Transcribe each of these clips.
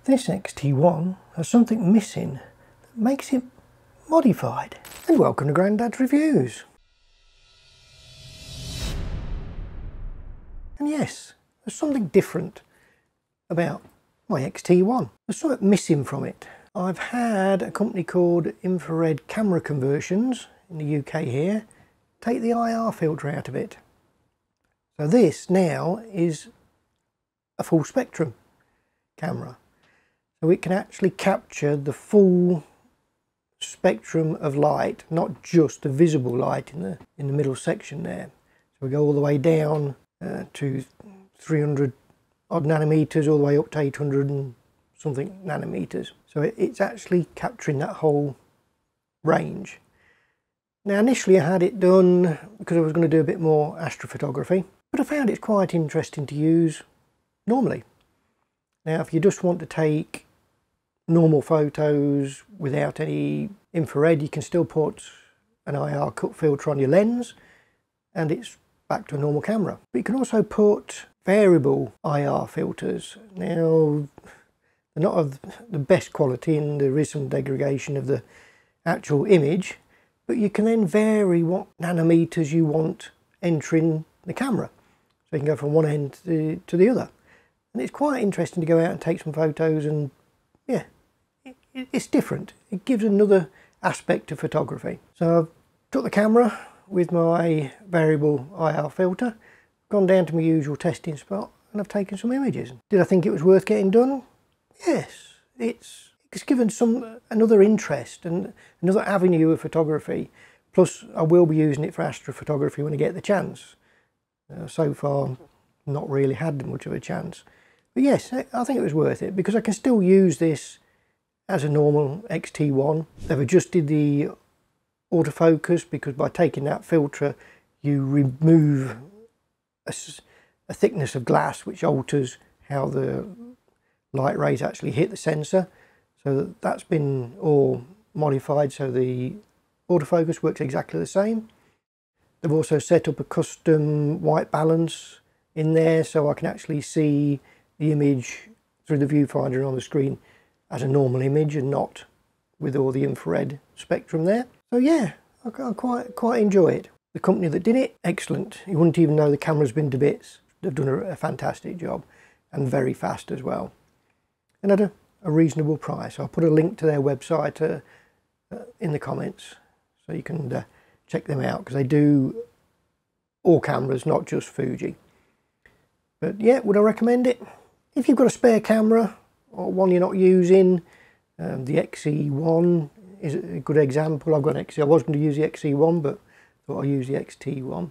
This X-T1 has something missing that makes it modified. And welcome to Grandad's Reviews. And yes, there's something different about my X-T1. There's something missing from it. I've had a company called Infrared Camera Conversions in the UK here take the IR filter out of it. So this now is a full spectrum camera. So it can actually capture the full spectrum of light, not just the visible light in the middle section there. So we go all the way down to 300 odd nanometers, all the way up to 800 and something nanometers. So it's actually capturing that whole range. Now initially I had it done because I was going to do a bit more astrophotography, but I found it's quite interesting to use normally. Now if you just want to take normal photos without any infrared, you can still put an IR cut filter on your lens and it's back to a normal camera. But you can also put variable IR filters. Now they're not of the best quality and there is some degradation of the actual image, but you can then vary what nanometers you want entering the camera. So you can go from one end to the other. And it's quite interesting to go out and take some photos, and yeah, it's different. It gives another aspect of photography. So I've took the camera with my variable IR filter, gone down to my usual testing spot, and I've taken some images. Did I think it was worth getting done? Yes, it's given another interest and another avenue of photography. Plus I will be using it for astrophotography when I get the chance. So far not really had much of a chance. But yes, I think it was worth it because I can still use this as a normal X-T1. They've adjusted the autofocus because by taking that filter you remove a thickness of glass which alters how the light rays actually hit the sensor. So that's been all modified so the autofocus works exactly the same. They've also set up a custom white balance in there so I can actually see the image through the viewfinder on the screen as a normal image and not with all the infrared spectrum there. So yeah, I quite enjoy it. The company that did it, excellent. You wouldn't even know the camera's been to bits. They've done a fantastic job and very fast as well. And at a reasonable price. I'll put a link to their website in the comments so you can check them out because they do all cameras, not just Fuji. But yeah, would I recommend it? If you've got a spare camera or one you're not using, the XE1 is a good example. I've got an XE, I was going to use the XE1 but thought I'll use the X-T1.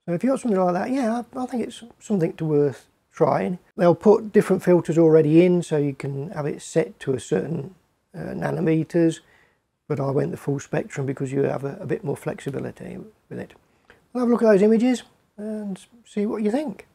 So if you've got something like that, yeah, I think it's something worth trying. They'll put different filters already in so you can have it set to a certain nanometers, but I went the full spectrum because you have a bit more flexibility with it. We'll have a look at those images and see what you think.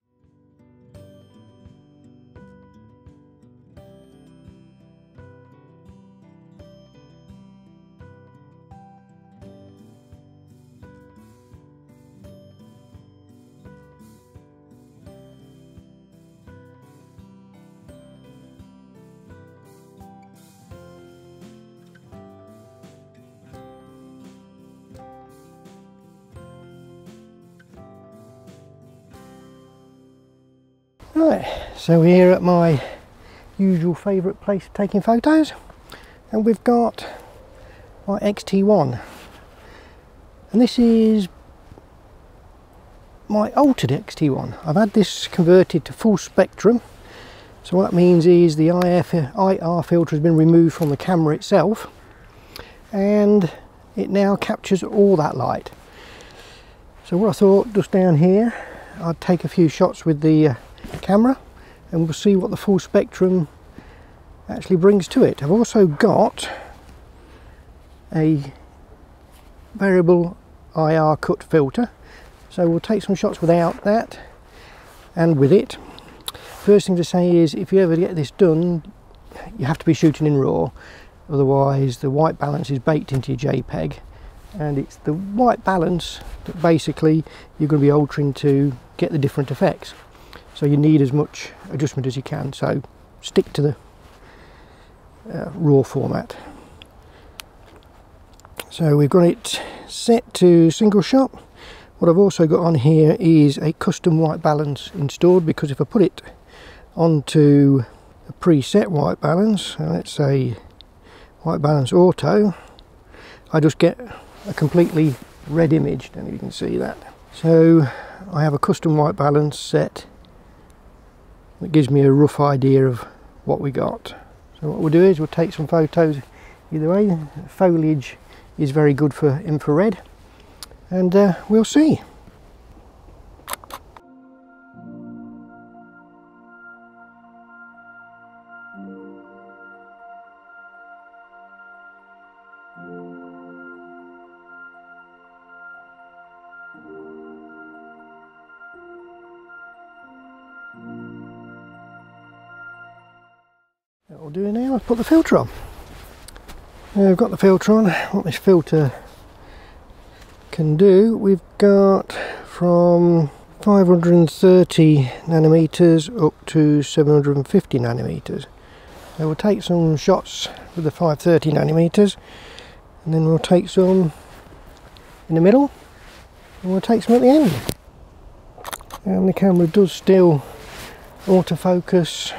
Right, so we're here at my usual favourite place for taking photos, and we've got my X-T1, and this is my altered X-T1. I've had this converted to full spectrum, so what that means is the IR filter has been removed from the camera itself and it now captures all that light. So what I thought, just down here I'd take a few shots with the camera and we'll see what the full spectrum actually brings to it. I've also got a variable IR cut filter, so we'll take some shots without that and with it. First thing to say is if you ever get this done you have to be shooting in RAW, otherwise the white balance is baked into your JPEG, and it's the white balance that basically you're going to be altering to get the different effects. So you need as much adjustment as you can, so stick to raw format. So we've got it set to single shot. What I've also got on here is a custom white balance installed, because if I put it onto a preset white balance, let's say white balance auto, I just get a completely red image. Don't know if you can see that. So I have a custom white balance set that gives me a rough idea of what we got. So what we'll do is we'll take some photos either way. Foliage is very good for infrared, and we'll see. That will do now. I'll put the filter on. Now I've got the filter on. What this filter can do, we've got from 530 nanometers up to 750 nanometers. So we'll take some shots with the 530 nanometers, and then we'll take some in the middle, and we'll take some at the end. And the camera does still autofocus.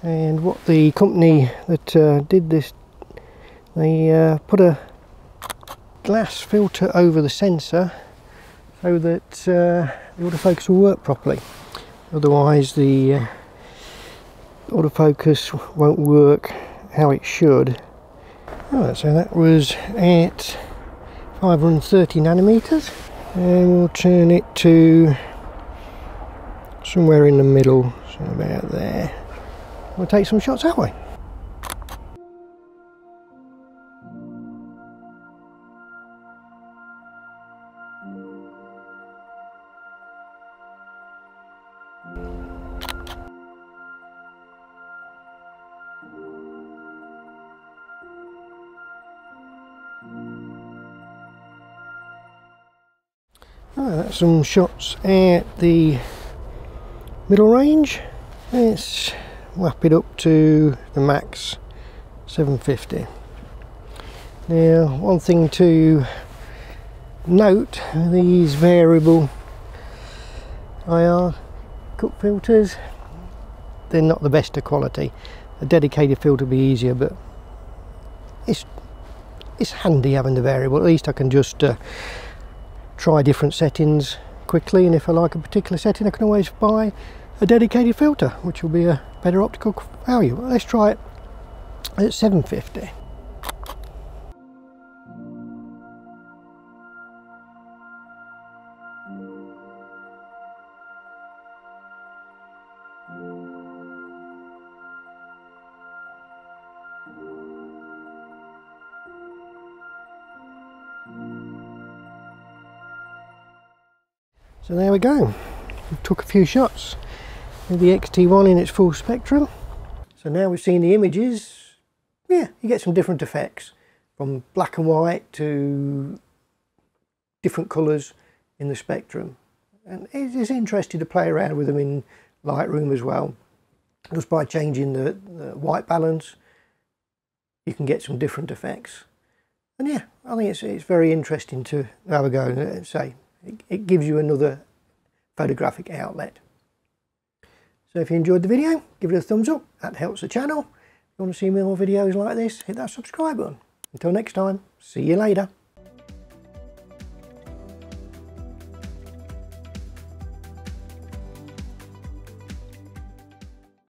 And what the company that did this, they put a glass filter over the sensor so that the autofocus will work properly. Otherwise the autofocus won't work how it should. Right, so that was at 530 nanometers, and we'll turn it to somewhere in the middle, so about there. We'll take some shots that way. That's some shots at the middle range. Let's wrap it up to the max 750. Now, one thing to note, these variable IR cut filters, they're not the best of quality. A dedicated filter would be easier, but it's handy having the variable. At least I can just try different settings quickly, and if I like a particular setting I can always buy a dedicated filter which will be a better optical value. Let's try it at 750. So there we go. We took a few shots with the X-T1 in its full spectrum. So now we've seen the images, yeah, you get some different effects, from black and white to different colours in the spectrum. And it is interesting to play around with them in Lightroom as well. Just by changing the white balance, you can get some different effects. And yeah, I think it's very interesting to have a go and say, it gives you another photographic outlet. So if you enjoyed the video, give it a thumbs up, that helps the channel. If you want to see more videos like this, hit that subscribe button. Until next time, see you later.